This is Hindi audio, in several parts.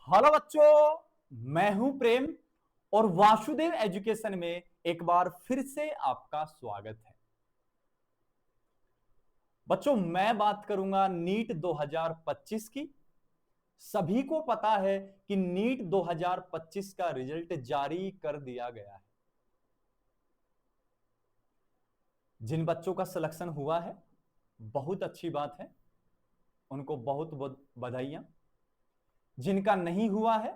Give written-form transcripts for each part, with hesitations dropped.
हेलो बच्चों, मैं हूं प्रेम और वासुदेव एजुकेशन में एक बार फिर से आपका स्वागत है। बच्चों, मैं बात करूंगा नीट 2025 की। सभी को पता है कि नीट 2025 का रिजल्ट जारी कर दिया गया है। जिन बच्चों का सिलेक्शन हुआ है, बहुत अच्छी बात है, उनको बहुत बहुत बधाइयां। जिनका नहीं हुआ है,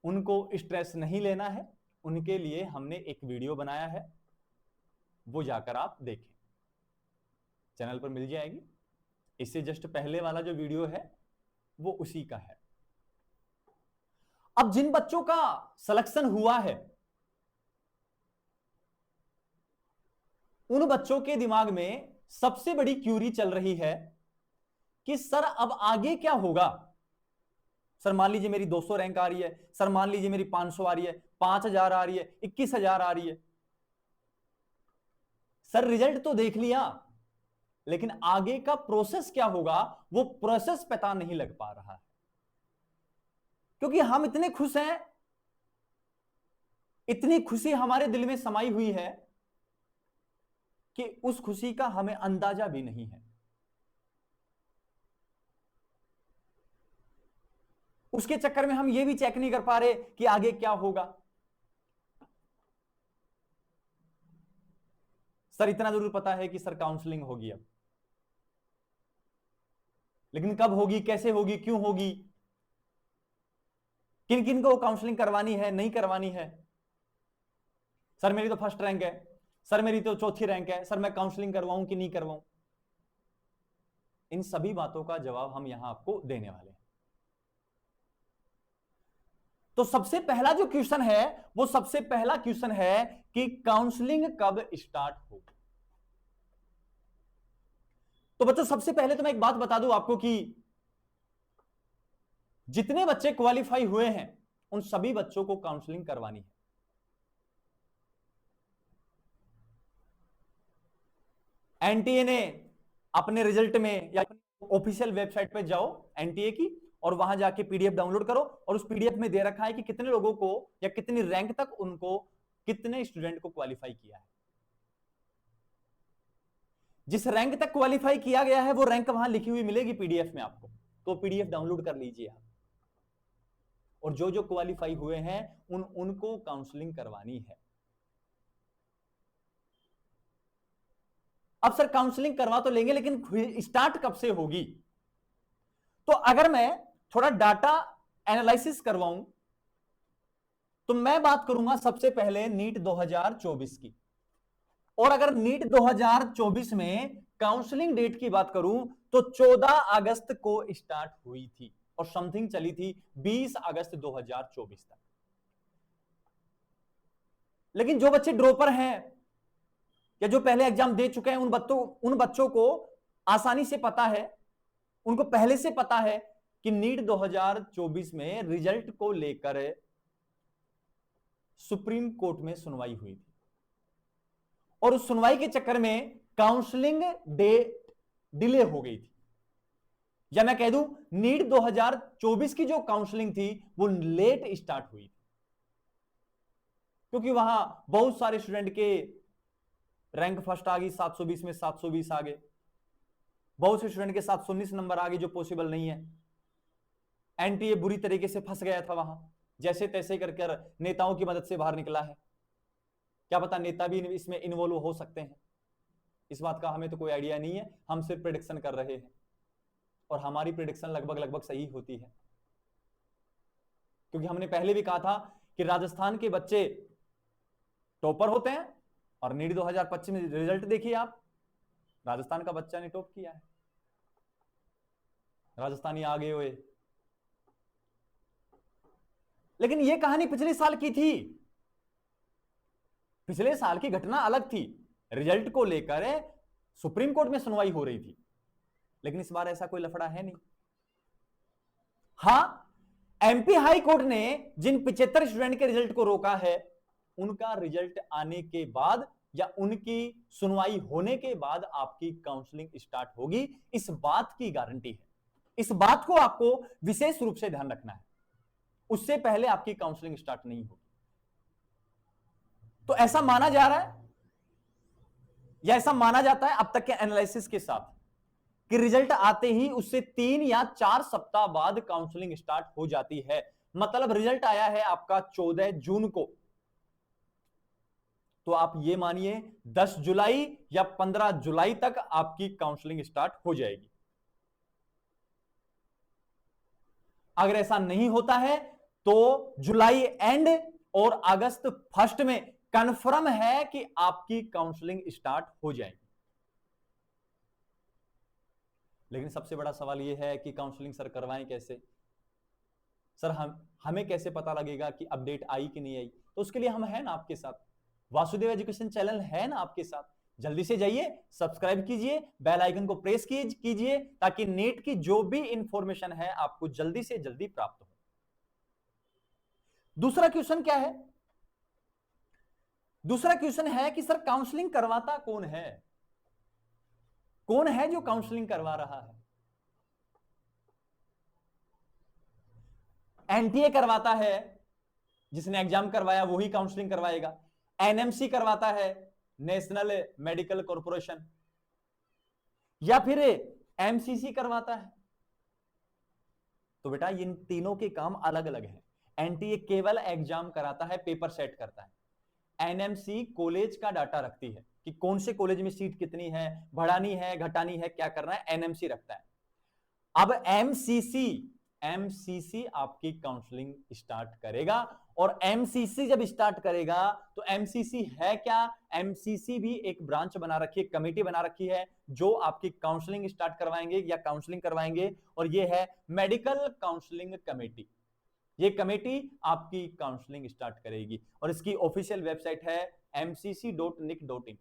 उनको स्ट्रेस नहीं लेना है। उनके लिए हमने एक वीडियो बनाया है, वो जाकर आप देखें, चैनल पर मिल जाएगी। इससे जस्ट पहले वाला जो वीडियो है वो उसी का है। अब जिन बच्चों का सिलेक्शन हुआ है, उन बच्चों के दिमाग में सबसे बड़ी क्यूरी चल रही है कि सर अब आगे क्या होगा। सर मान लीजिए मेरी 200 रैंक आ रही है, सर मान लीजिए मेरी 500 आ रही है, 5000 आ रही है, 21000 आ रही है। सर रिजल्ट तो देख लिया, लेकिन आगे का प्रोसेस क्या होगा वो प्रोसेस पता नहीं लग पा रहा है। क्योंकि हम इतने खुश हैं, इतनी खुशी हमारे दिल में समाई हुई है कि उस खुशी का हमें अंदाजा भी नहीं है। उसके चक्कर में हम यह भी चेक नहीं कर पा रहे कि आगे क्या होगा। सर इतना जरूर पता है कि सर काउंसलिंग होगी अब, लेकिन कब होगी, कैसे होगी, क्यों होगी, किन किन को काउंसलिंग करवानी है, नहीं करवानी है। सर मेरी तो फर्स्ट रैंक है, सर मेरी तो चौथी रैंक है, सर मैं काउंसलिंग करवाऊं कि नहीं करवाऊं। इन सभी बातों का जवाब हम यहां आपको देने वाले हैं। तो सबसे पहला जो क्वेश्चन है, वो सबसे पहला क्वेश्चन है कि काउंसलिंग कब स्टार्ट होगी। तो बच्चों सबसे पहले तो मैं एक बात बता दूं आपको कि जितने बच्चे क्वालिफाई हुए हैं उन सभी बच्चों को काउंसलिंग करवानी है। एनटीए ने अपने रिजल्ट में या ऑफिशियल वेबसाइट पे जाओ एनटीए की, और वहां जाके पीडीएफ डाउनलोड करो, और उस पीडीएफ में दे रखा है कि कितने लोगों को या कितनी रैंक तक उनको, कितने स्टूडेंट को क्वालिफाई किया है। जिस रैंक तक क्वालिफाई किया गया है वो रैंक वहां लिखी हुई मिलेगी पीडीएफ में आपको, तो पीडीएफ डाउनलोड कर लीजिए आप। और जो जो क्वालिफाई हुए हैं उनको काउंसलिंग करवानी है। अब सर काउंसलिंग करवा तो लेंगे, लेकिन स्टार्ट कब से होगी। तो अगर मैं थोड़ा डाटा एनालिसिस करवाऊं तो मैं बात करूंगा सबसे पहले नीट 2024 की। और अगर नीट 2024 में काउंसलिंग डेट की बात करूं तो 14 अगस्त को स्टार्ट हुई थी और समथिंग चली थी 20 अगस्त 2024 तक। लेकिन जो बच्चे ड्रॉपर हैं या जो पहले एग्जाम दे चुके हैं उन बच्चों को आसानी से पता है, उनको पहले से पता है कि नीट 2024 में रिजल्ट को लेकर सुप्रीम कोर्ट में सुनवाई हुई थी, और उस सुनवाई के चक्कर में काउंसलिंग डेट डिले हो गई थी। या मैं कह दूं नीट 2024 की जो काउंसलिंग थी वो लेट स्टार्ट हुई थी, क्योंकि वहां बहुत सारे स्टूडेंट के रैंक फर्स्ट आ गई, 720 में 720 आ गए, बहुत से स्टूडेंट के 719 नंबर आ गए जो पॉसिबल नहीं है। एनटीए बुरी तरीके से फंस गया था वहां, जैसे तैसे करके नेताओं की मदद से बाहर निकला है। क्या पता नेता भी इसमें इन्वॉल्व हो सकते हैं, इस बात का हमें तो कोई आइडिया नहीं है, हम सिर्फ प्रेडिक्शन कर रहे हैं, और हमारी प्रेडिक्शन लगभग लगभग सही होती है। क्योंकि हमने पहले भी कहा था कि राजस्थान के बच्चे टॉपर होते हैं, और नीट 2025 में रिजल्ट देखिए आप, राजस्थान का बच्चा ने टॉप किया है, राजस्थानी आगे हुए। लेकिन यह कहानी पिछले साल की थी, पिछले साल की घटना अलग थी। रिजल्ट को लेकर सुप्रीम कोर्ट में सुनवाई हो रही थी, लेकिन इस बार ऐसा कोई लफड़ा है नहीं। हां, एमपी हाई कोर्ट ने जिन 75 स्टूडेंट के रिजल्ट को रोका है, उनका रिजल्ट आने के बाद या उनकी सुनवाई होने के बाद आपकी काउंसलिंग स्टार्ट होगी, इस बात की गारंटी है। इस बात को आपको विशेष रूप से ध्यान रखना है। उससे पहले आपकी काउंसलिंग स्टार्ट नहीं होगी। तो ऐसा माना जा रहा है या ऐसा माना जाता है अब तक के एनालिसिस के साथ कि रिजल्ट आते ही उससे 3 या 4 सप्ताह बाद काउंसलिंग स्टार्ट हो जाती है। मतलब रिजल्ट आया है आपका 14 जून को, तो आप ये मानिए 10 जुलाई या 15 जुलाई तक आपकी काउंसलिंग स्टार्ट हो जाएगी। अगर ऐसा नहीं होता है तो जुलाई एंड और अगस्त फर्स्ट में कंफर्म है कि आपकी काउंसलिंग स्टार्ट हो जाएगी। लेकिन सबसे बड़ा सवाल यह है कि काउंसलिंग सर करवाएं कैसे? सर हमें कैसे पता लगेगा कि अपडेट आई कि नहीं आई? तो उसके लिए हम हैं ना आपके साथ, वासुदेव एजुकेशन चैनल है ना आपके साथ। जल्दी से जाइए, सब्सक्राइब कीजिए, बेल आइकन को प्रेस कीजिए ताकि नेट की जो भी इंफॉर्मेशन है आपको जल्दी से जल्दी प्राप्त हो। दूसरा क्वेश्चन क्या है? दूसरा क्वेश्चन है कि सर काउंसलिंग करवाता कौन है? कौन है जो काउंसलिंग करवा रहा है? एनटीए करवाता है, जिसने एग्जाम करवाया वही काउंसलिंग करवाएगा। एनएमसी करवाता है, नेशनल मेडिकल कॉर्पोरेशन, या फिर एमसीसी करवाता है। तो बेटा इन तीनों के काम अलग अलग हैं। एनटीए केवल एग्जाम कराता है, पेपर सेट करता है। एनएमसी कॉलेज का डाटा रखती है कि कौन से कॉलेज में सीट कितनी है, बढ़ानी है, घटानी है, क्या करना है, एनएमसी रखता है। अब एमसीसी आपकी काउंसलिंग स्टार्ट करेगा। और एमसीसी जब स्टार्ट करेगा तो एमसीसी है क्या? एमसीसी भी एक ब्रांच बना रखी है, कमेटी बना रखी है जो आपकी काउंसलिंग स्टार्ट करवाएंगे या काउंसलिंग करवाएंगे, और ये है मेडिकल काउंसलिंग कमेटी। ये कमेटी आपकी काउंसलिंग स्टार्ट करेगी और इसकी ऑफिशियल वेबसाइट है mcc.nic.in।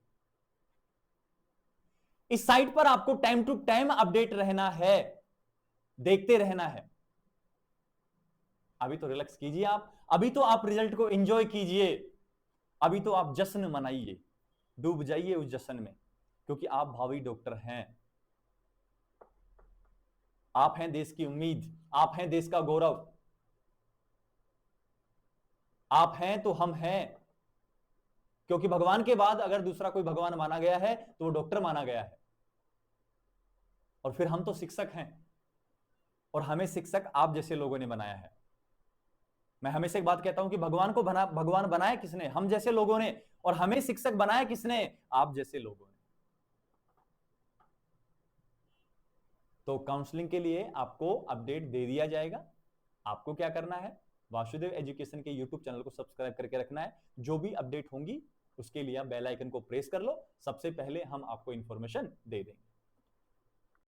इस साइट पर आपको टाइम टू टाइम अपडेट रहना है, देखते रहना है। अभी तो रिलैक्स कीजिए आप, अभी तो आप रिजल्ट को एंजॉय कीजिए, अभी तो आप जश्न मनाइए, डूब जाइए उस जश्न में, क्योंकि आप भावी डॉक्टर हैं। आप हैं देश की उम्मीद, आप हैं देश का गौरव, आप हैं तो हम हैं। क्योंकि भगवान के बाद अगर दूसरा कोई भगवान माना गया है तो वो डॉक्टर माना गया है, और फिर हम तो शिक्षक हैं, और हमें शिक्षक आप जैसे लोगों ने बनाया है। मैं हमेशा एक बात कहता हूं कि भगवान को भगवान बनाया किसने? हम जैसे लोगों ने। और हमें शिक्षक बनाया किसने? आप जैसे लोगों ने। तो काउंसलिंग के लिए आपको अपडेट दे दिया जाएगा। आपको क्या करना है? वासुदेव एजुकेशन के यूट्यूब चैनल को सब्सक्राइब करके रखना है। जो भी अपडेट होंगी उसके लिए आप बेल आइकन को प्रेस कर लो, सबसे पहले हम आपको इंफॉर्मेशन दे देंगे।